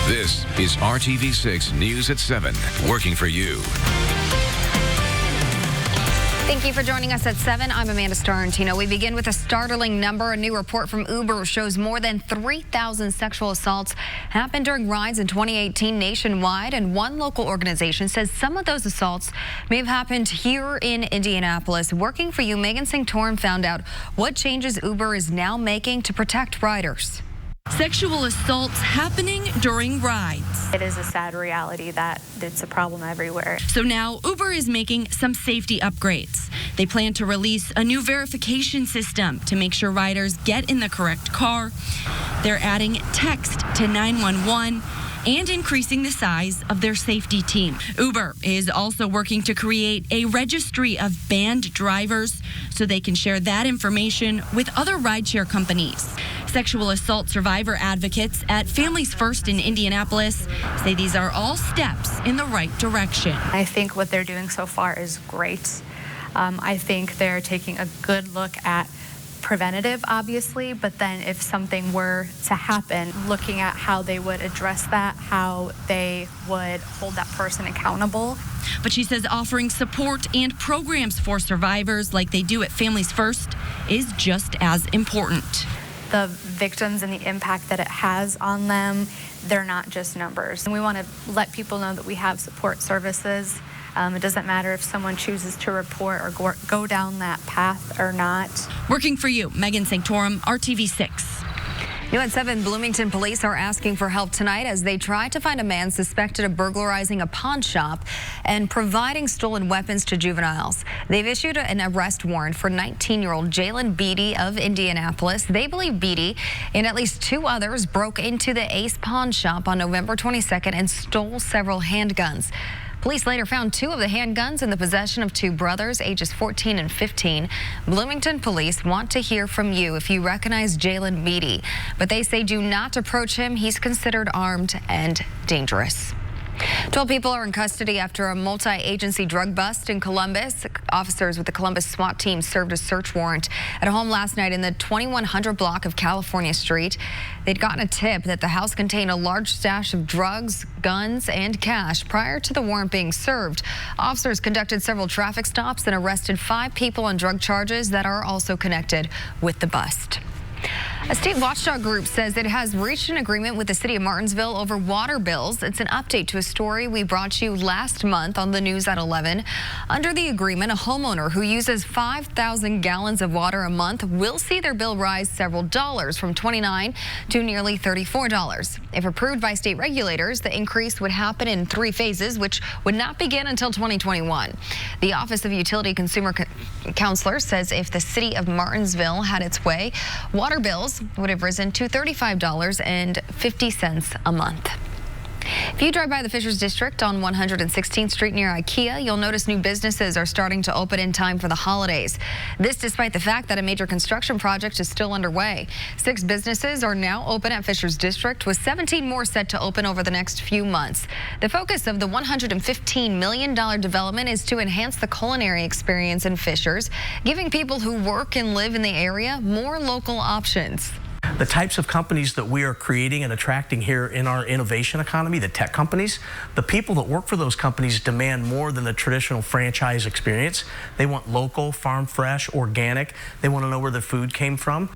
This is RTV6 News at 7, working for you. Thank you for joining us at 7. I'm Amanda Starantino. We begin with a startling number. A new report from Uber shows more than 3,000 sexual assaults happened during rides in 2018 nationwide, and one local organization says some of those assaults may have happened here in Indianapolis. Working for you, Megan Sanctorum found out what changes Uber is now making to protect riders. Sexual assaults happening during rides. It is a sad reality that it's a problem everywhere. So now Uber is making some safety upgrades. They plan to release a new verification system to make sure riders get in the correct car. They're adding text to 911 and increasing the size of their safety team. Uber is also working to create a registry of banned drivers so they can share that information with other rideshare companies. Sexual assault survivor advocates at Families First in Indianapolis say these are all steps in the right direction. I think what they're doing so far is great. I think they're taking a good look at preventative, obviously, but then if something were to happen, looking at how they would address that, how they would hold that person accountable. But she says offering support and programs for survivors like they do at Families First is just as important. The victims and the impact that it has on them, they're not just numbers. And we want to let people know that we have support services. It doesn't matter if someone chooses to report or go down that path or not. Working for you, Megan Sanctorum, RTV6. New at 7, Bloomington police are asking for help tonight as they try to find a man suspected of burglarizing a pawn shop and providing stolen weapons to juveniles. They've issued an arrest warrant for 19-year-old Jalen Beatty of Indianapolis. They believe Beatty and at least 2 others broke into the Ace pawn shop on November 22nd and stole several handguns. Police later found 2 of the handguns in the possession of 2 brothers, ages 14 and 15. Bloomington police want to hear from you if you recognize Jalen Beatty, but they say do not approach him. He's considered armed and dangerous. 12 people are in custody after a multi-agency drug bust in Columbus. Officers with the Columbus SWAT team served a search warrant at a home last night in the 2100 block of California Street. They'd gotten a tip that the house contained a large stash of drugs, guns, and cash prior to the warrant being served. Officers conducted several traffic stops and arrested 5 people on drug charges that are also connected with the bust. A state watchdog group says it has reached an agreement with the city of Martinsville over water bills. It's an update to a story we brought you last month on the news at 11. Under the agreement, a homeowner who uses 5,000 gallons of water a month will see their bill rise several dollars, from $29 to nearly $34. If approved by state regulators, the increase would happen in 3 phases, which would not begin until 2021. The Office of Utility Consumer Counselor says if the city of Martinsville had its way, water bills would have risen to $35.50 a month. If you drive by the Fishers District on 116th Street near IKEA, you'll notice new businesses are starting to open in time for the holidays. This despite the fact that a major construction project is still underway. 6 businesses are now open at Fishers District, with 17 more set to open over the next few months. The focus of the $115 million development is to enhance the culinary experience in Fishers, giving people who work and live in the area more local options. The types of companies that we are creating and attracting here in our innovation economy, the tech companies, the people that work for those companies demand more than the traditional franchise experience. They want local, farm fresh, organic. They want to know where their food came from.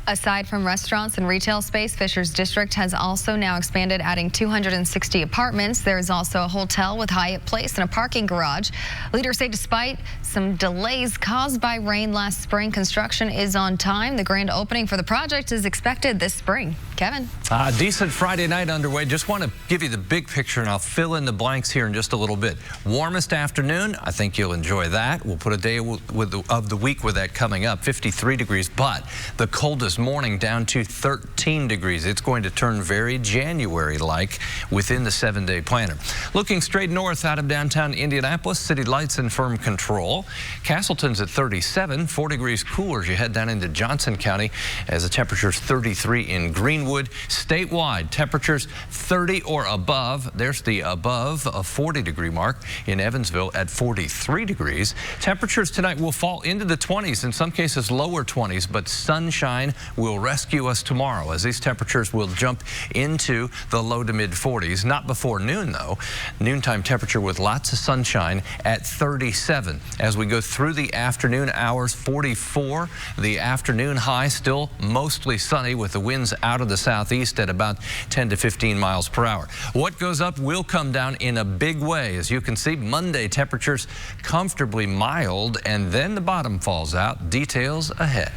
Aside from restaurants and retail space, Fishers District has also now expanded, adding 260 apartments. There is also a hotel with Hyatt Place and a parking garage. Leaders say despite some delays caused by rain last spring, construction is on time. The grand opening for the project is expected this spring. Kevin. Decent Friday night underway. Just want to give you the big picture, and I'll fill in the blanks here in just a little bit. Warmest afternoon. I think you'll enjoy that. We'll put a day of the week with that coming up, 53 degrees, but the coldest morning down to 13 degrees. It's going to turn very January-like within the 7-day planner. Looking straight north out of downtown Indianapolis, city lights in firm control. Castleton's at 37, 4 degrees cooler as you head down into Johnson County, as the temperature's 33 in Greenwood. Statewide, temperatures 30 or above. There's the above a 40-degree mark in Evansville at 43 degrees. Temperatures tonight will fall into the 20s, in some cases lower 20s, but sunshine will rescue us tomorrow, as these temperatures will jump into the low to mid 40s. Not before noon, though. Noontime temperature with lots of sunshine at 37. As we go through the afternoon hours, 44. The afternoon high still mostly sunny with the winds out of the southeast at about 10 to 15 miles per hour. What goes up will come down in a big way. As you can see, Monday temperatures comfortably mild, and then the bottom falls out. Details ahead.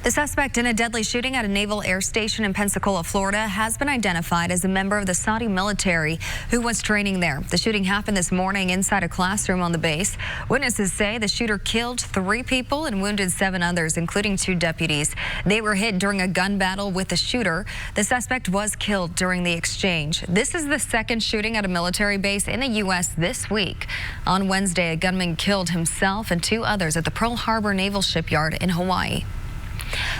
The suspect in a deadly shooting at a naval air station in Pensacola, Florida, has been identified as a member of the Saudi military who was training there. The shooting happened this morning inside a classroom on the base. Witnesses say the shooter killed 3 people and wounded 7 others, including 2 deputies. They were hit during a gun battle with the shooter. The suspect was killed during the exchange. This is the second shooting at a military base in the U.S. this week. On Wednesday, a gunman killed himself and 2 others at the Pearl Harbor Naval Shipyard in Hawaii.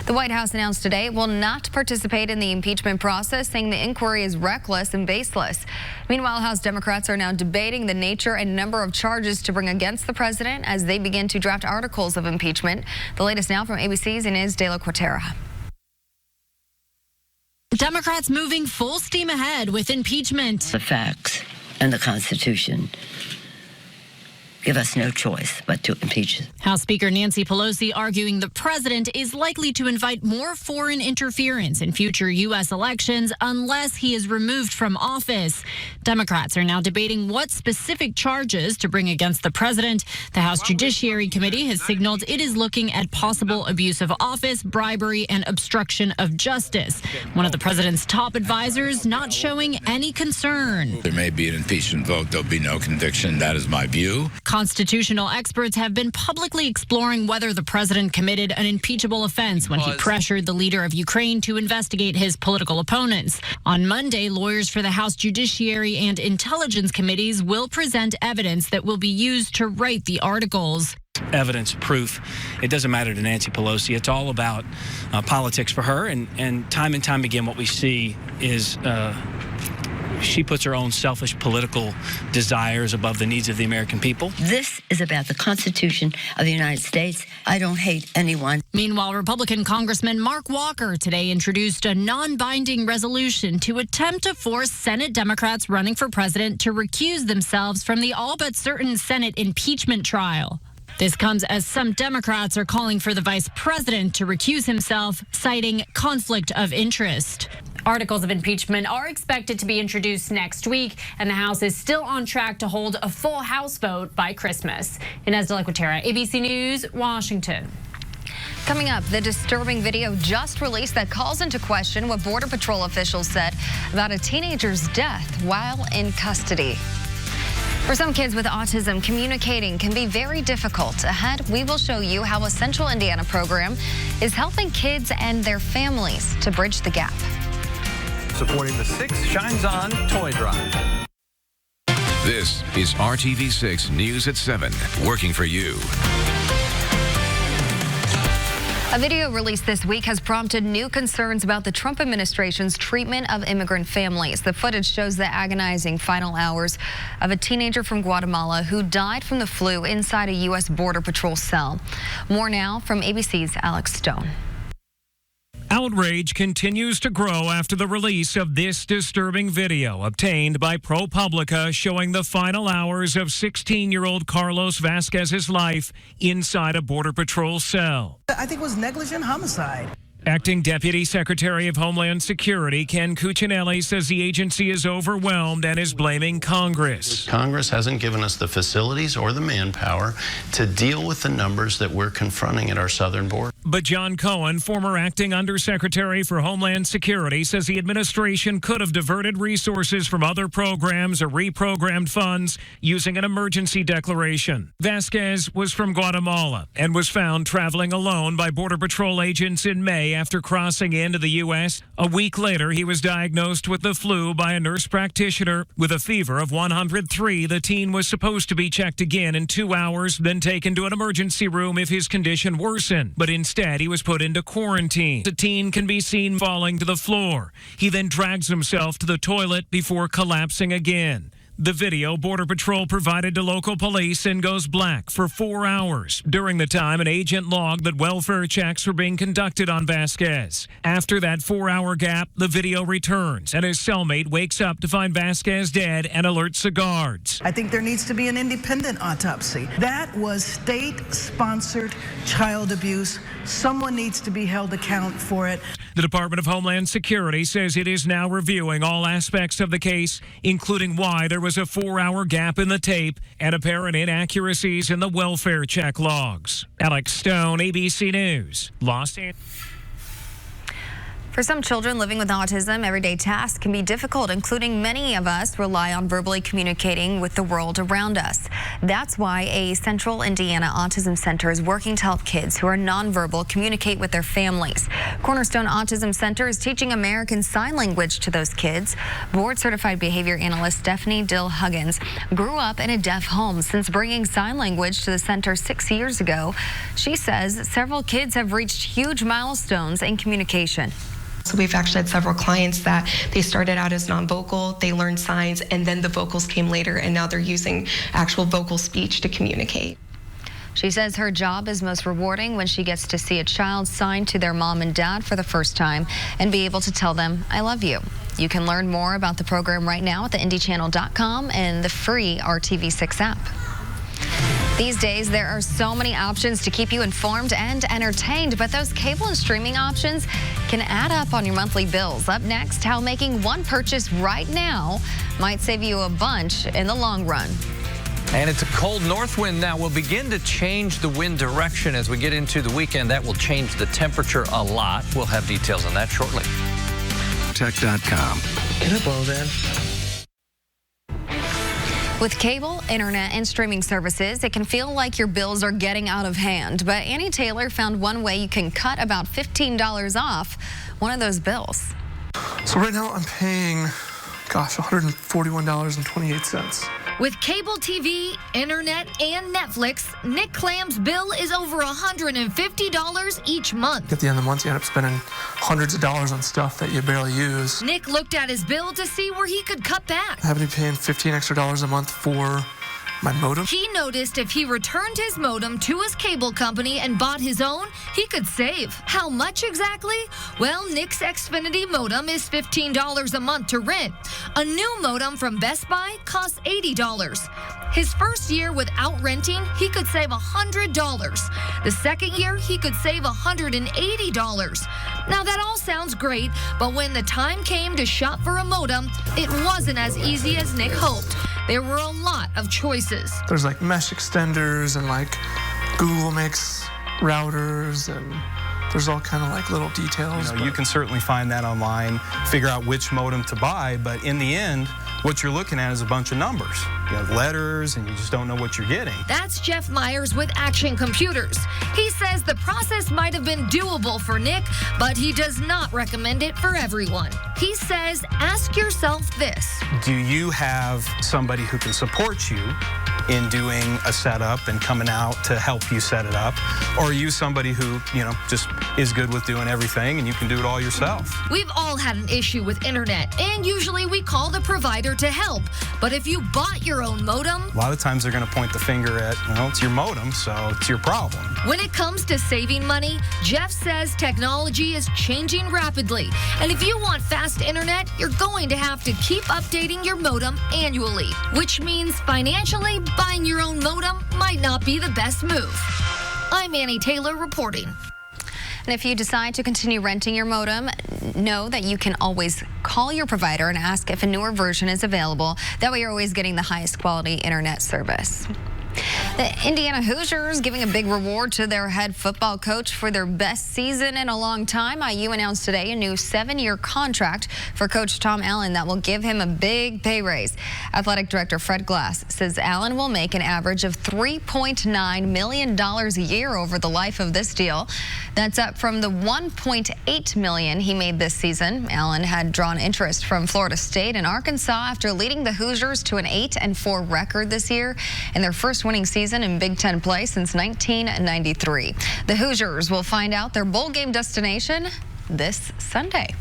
The White House announced today it will not participate in the impeachment process, saying the inquiry is reckless and baseless. Meanwhile, House Democrats are now debating the nature and number of charges to bring against the president as they begin to draft articles of impeachment. The latest now from ABC's Inez de la Cuatera. Democrats moving full steam ahead with impeachment. The facts and the Constitution give us no choice but to impeach. House Speaker Nancy Pelosi arguing the president is likely to invite more foreign interference in future U.S. elections unless he is removed from office. Democrats are now debating what specific charges to bring against the president. The House Judiciary Committee has signaled it is looking at possible abuse of office, bribery, and obstruction of justice. One of the president's top advisors not showing any concern. There may be an impeachment vote. There'll be no conviction. That is my view. Constitutional experts have been publicly exploring whether the president committed an impeachable offense when he pressured the leader of Ukraine to investigate his political opponents. On Monday, lawyers for the House Judiciary and Intelligence Committees will present evidence that will be used to write the articles. Evidence, proof. It doesn't matter to Nancy Pelosi. It's all about politics for her. And time again, what we see is she puts her own selfish political desires above the needs of the American people. This is about the Constitution of the United States. I don't hate anyone. Meanwhile, Republican Congressman Mark Walker today introduced a non-binding resolution to attempt to force Senate Democrats running for president to recuse themselves from the all but certain Senate impeachment trial. This comes as some Democrats are calling for the vice president to recuse himself, citing conflict of interest. Articles of impeachment are expected to be introduced next week, and the House is still on track to hold a full House vote by Christmas. Inez de la Cuatera, ABC News, Washington. Coming up, the disturbing video just released that calls into question what Border Patrol officials said about a teenager's death while in custody. For some kids with autism, communicating can be very difficult. Ahead, we will show you how a Central Indiana program is helping kids and their families to bridge the gap. Supporting the 6 Shines On Toy Drive. This is RTV6 News at 7, working for you. A video released this week has prompted new concerns about the Trump administration's treatment of immigrant families. The footage shows the agonizing final hours of a teenager from Guatemala who died from the flu inside a U.S. Border Patrol cell. More now from ABC's Alex Stone. Outrage continues to grow after the release of this disturbing video obtained by ProPublica showing the final hours of 16-year-old Carlos Vasquez's life inside a Border Patrol cell. I think it was negligent homicide. Acting Deputy Secretary of Homeland Security Ken Cuccinelli says the agency is overwhelmed and is blaming Congress. Congress hasn't given us the facilities or the manpower to deal with the numbers that we're confronting at our southern border. But John Cohen, former Acting Undersecretary for Homeland Security, says the administration could have diverted resources from other programs or reprogrammed funds using an emergency declaration. Vasquez was from Guatemala and was found traveling alone by Border Patrol agents in May after crossing into the U.S. A week later, he was diagnosed with the flu by a nurse practitioner. With a fever of 103, the teen was supposed to be checked again in 2 hours, then taken to an emergency room if his condition worsened. But instead, he was put into quarantine. The teen can be seen falling to the floor. He then drags himself to the toilet before collapsing again. The video Border Patrol provided to local police and goes black for 4 hours. During the time, an agent logged that welfare checks were being conducted on Vasquez. After that 4-hour gap, the video returns, and his cellmate wakes up to find Vasquez dead and alerts the guards. I think there needs to be an independent autopsy. That was state-sponsored child abuse. Someone needs to be held accountable for it. The Department of Homeland Security says it is now reviewing all aspects of the case, including why there was a 4-hour gap in the tape and apparent inaccuracies in the welfare check logs. Alex Stone, ABC News, Los Angeles. For some children living with autism, everyday tasks can be difficult, including many of us rely on verbally communicating with the world around us. That's why a Central Indiana Autism Center is working to help kids who are nonverbal communicate with their families. Cornerstone Autism Center is teaching American Sign Language to those kids. Board-certified behavior analyst Stephanie Dill Huggins grew up in a deaf home. Since bringing sign language to the center 6 years ago, she says several kids have reached huge milestones in communication. So we've actually had several clients that they started out as non-vocal, they learned signs, and then the vocals came later, and now they're using actual vocal speech to communicate. She says her job is most rewarding when she gets to see a child sign to their mom and dad for the first time and be able to tell them, "I love you." You can learn more about the program right now at theindychannel.com and the free RTV6 app. These days, there are so many options to keep you informed and entertained, but those cable and streaming options can add up on your monthly bills. Up next, how making one purchase right now might save you a bunch in the long run. And it's a cold north wind now. Will begin to change the wind direction as we get into the weekend. That will change the temperature a lot. We'll have details on that shortly. Tech.com. Can I blow that? With cable, internet, and streaming services, it can feel like your bills are getting out of hand. But Annie Taylor found one way you can cut about $15 off one of those bills. So right now I'm paying, $141.28. With cable TV, internet, and Netflix, Nick Clam's bill is over $150 each month. At the end of the month, you end up spending hundreds of dollars on stuff that you barely use. Nick looked at his bill to see where he could cut back. I happen to be paying $15 extra a month for my modem. He noticed if he returned his modem to his cable company and bought his own, he could save. How much exactly? Well, Nick's Xfinity modem is $15 a month to rent. A new modem from Best Buy costs $80. His first year without renting, he could save $100. The second year, he could save $180. Now, that all sounds great, but when the time came to shop for a modem, it wasn't as easy as Nick hoped. There were a lot of choices. There's like mesh extenders and like Google Mix routers, and there's all kind of like little details. You can certainly find that online, figure out which modem to buy, but in the end, what you're looking at is a bunch of numbers. You have letters, and you just don't know what you're getting. That's Jeff Myers with Action Computers. He says the process might have been doable for Nick, but he does not recommend it for everyone. He says, ask yourself this. Do you have somebody who can support you in doing a setup and coming out to help you set it up? Or are you somebody who, just is good with doing everything and you can do it all yourself? We've all had an issue with internet, and usually we call the provider to help. But if you bought your own modem, a lot of times they're going to point the finger at, it's your modem, so it's your problem. When it comes to saving money, Jeff says technology is changing rapidly. And if you want fast internet, you're going to have to keep updating your modem annually, which means financially, buying your own modem might not be the best move. I'm Annie Taylor reporting. And if you decide to continue renting your modem, know that you can always call your provider and ask if a newer version is available. That way you're always getting the highest quality internet service. The Indiana Hoosiers giving a big reward to their head football coach for their best season in a long time. IU announced today a new 7-year contract for Coach Tom Allen that will give him a big pay raise. Athletic Director Fred Glass says Allen will make an average of $3.9 million a year over the life of this deal. That's up from the $1.8 million he made this season. Allen had drawn interest from Florida State and Arkansas after leading the Hoosiers to an 8-4 record this year in their first winning season in Big Ten play since 1993. The Hoosiers will find out their bowl game destination this Sunday.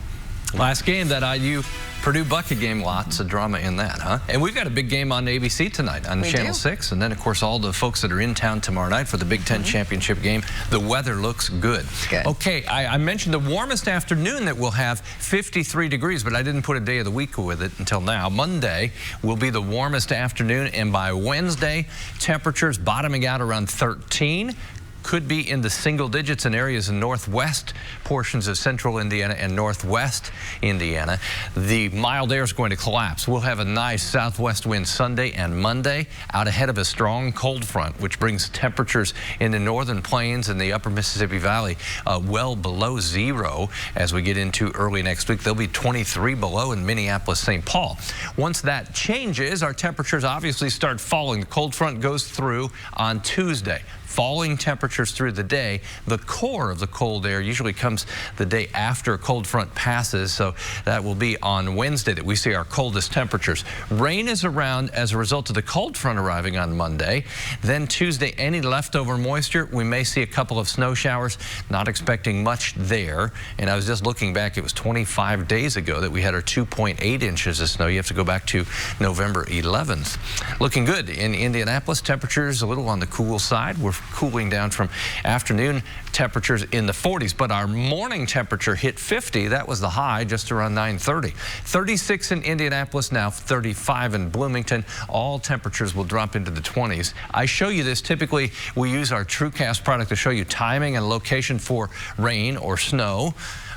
Last game, that IU Purdue bucket game, lots of drama in that, huh? And we've got a big game on ABC tonight on Channel 6. And then, of course, all the folks that are in town tomorrow night for the Big Ten championship game. The weather looks good. Okay, I mentioned the warmest afternoon that we'll have 53 degrees, but I didn't put a day of the week with it until now. Monday will be the warmest afternoon, and by Wednesday, temperatures bottoming out around 13. Could be in the single digits in areas in northwest portions of central Indiana and northwest Indiana. The mild air is going to collapse. We'll have a nice southwest wind Sunday and Monday out ahead of a strong cold front, which brings temperatures in the northern plains and the upper Mississippi Valley well below zero as we get into early next week. There'll be 23 below in Minneapolis, St. Paul. Once that changes, our temperatures obviously start falling. The cold front goes through on Tuesday. Falling temperatures through the day. The core of the cold air usually comes the day after a cold front passes, so that will be on Wednesday that we see our coldest temperatures. Rain is around as a result of the cold front arriving on Monday. Then Tuesday, any leftover moisture, we may see a couple of snow showers. Not expecting much there. And I was just looking back, it was 25 days ago that we had our 2.8 inches of snow. You have to go back to November 11th. Looking good in Indianapolis. Temperatures a little on the cool side. We're cooling down from afternoon temperatures in the 40s, but our morning temperature hit 50. That was the high just around 9:30. 36 in Indianapolis now, 35 in Bloomington. All temperatures will drop into the 20s. I show you this. Typically, we use our TrueCast product to show you timing and location for rain or snow.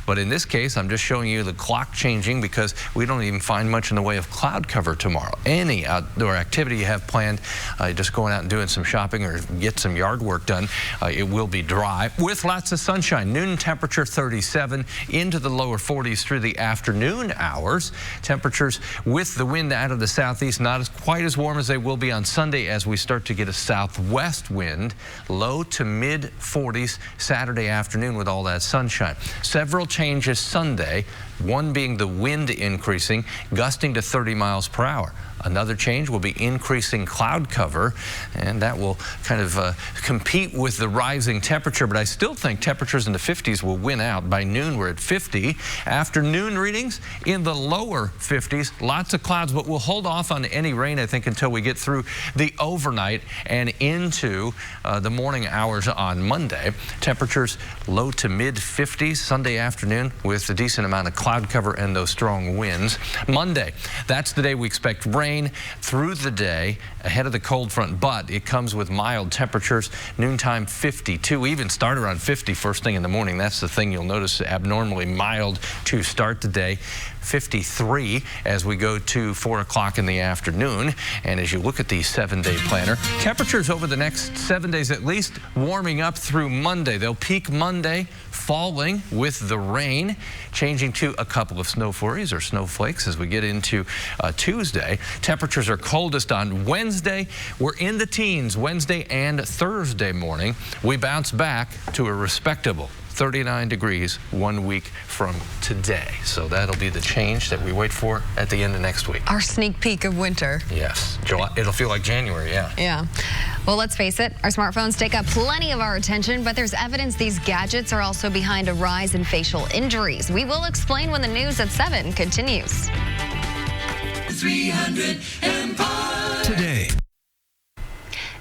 But in this case, I'm just showing you the clock changing because we don't even find much in the way of cloud cover tomorrow. Any outdoor activity you have planned, just going out and doing some shopping or get some yard work done, it will be dry with lots of sunshine. Noon temperature 37 into the lower 40s through the afternoon hours. Temperatures with the wind out of the southeast not as quite as warm as they will be on Sunday as we start to get a southwest wind. Low to mid 40s Saturday afternoon with all that sunshine. Several changes Sunday, one being the wind increasing, gusting to 30 miles per hour. Another change will be increasing cloud cover, and that will kind of compete with the rising temperature, but I still think temperatures in the 50s will win out. By noon, we're at 50. Afternoon readings in the lower 50s. Lots of clouds, but we'll hold off on any rain, I think, until we get through the overnight and into the morning hours on Monday. Temperatures low to mid 50s Sunday afternoon with a decent amount of cloud cover and those strong winds. Monday, that's the day we expect rain through the day ahead of the cold front, but it comes with mild temperatures. Noontime 52, even start around 50 first thing in the morning. That's the thing you'll notice, abnormally mild to start the day. 53 as we go to 4 o'clock in the afternoon. And as you look at the 7-day planner, temperatures over the next 7 days at least warming up through Monday. They'll peak Monday, falling with the rain, changing to a couple of snow flurries or snowflakes as we get into Tuesday. Temperatures are coldest on Wednesday. We're in the teens Wednesday and Thursday morning. We bounce back to a respectable 39 degrees 1 week from today. So that'll be the change that we wait for at the end of next week. Our sneak peek of winter. Yes. July, it'll feel like January, yeah. Yeah. Well, let's face it, our smartphones take up plenty of our attention, but there's evidence these gadgets are also behind a rise in facial injuries. We will explain when the news at 7 continues. 300 Empire. Today.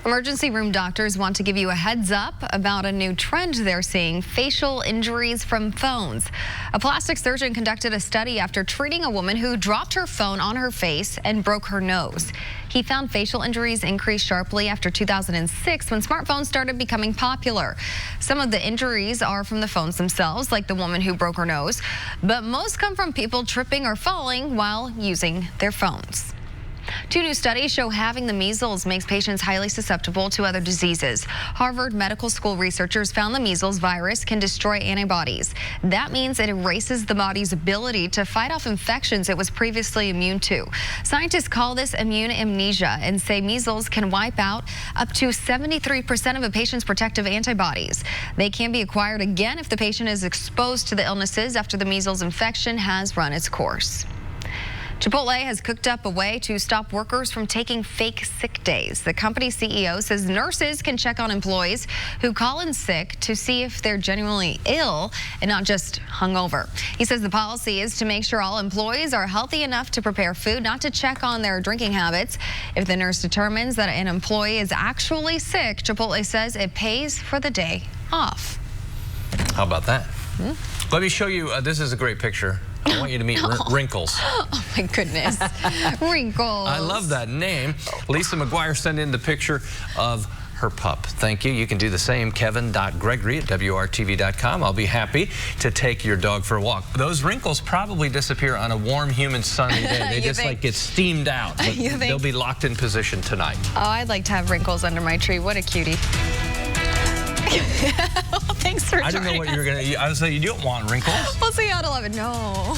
Emergency room doctors want to give you a heads up about a new trend they're seeing: facial injuries from phones. A plastic surgeon conducted a study after treating a woman who dropped her phone on her face and broke her nose. He found facial injuries increased sharply after 2006 when smartphones started becoming popular. Some of the injuries are from the phones themselves, like the woman who broke her nose, but most come from people tripping or falling while using their phones. 2 new studies show having the measles makes patients highly susceptible to other diseases. Harvard Medical School researchers found the measles virus can destroy antibodies. That means it erases the body's ability to fight off infections it was previously immune to. Scientists call this immune amnesia and say measles can wipe out up to 73% of a patient's protective antibodies. They can be acquired again if the patient is exposed to the illnesses after the measles infection has run its course. Chipotle has cooked up a way to stop workers from taking fake sick days. The company CEO says nurses can check on employees who call in sick to see if they're genuinely ill and not just hungover. He says the policy is to make sure all employees are healthy enough to prepare food, not to check on their drinking habits. If the nurse determines that an employee is actually sick, Chipotle says it pays for the day off. How about that? Let me show you. This is a great picture. I want you to meet Wrinkles. Oh, my goodness. Wrinkles. I love that name. Lisa McGuire sent in the picture of her pup. Thank you. You can do the same. Kevin.Gregory@WRTV.com. I'll be happy to take your dog for a walk. Those wrinkles probably disappear on a warm, humid, sunny day. They just like get steamed out. But they'll be locked in position tonight. Oh, I'd like to have wrinkles under my tree. What a cutie. Well, thanks for trying. I didn't know what you were going to... I was like, you don't want wrinkles? We'll see you at 11. No.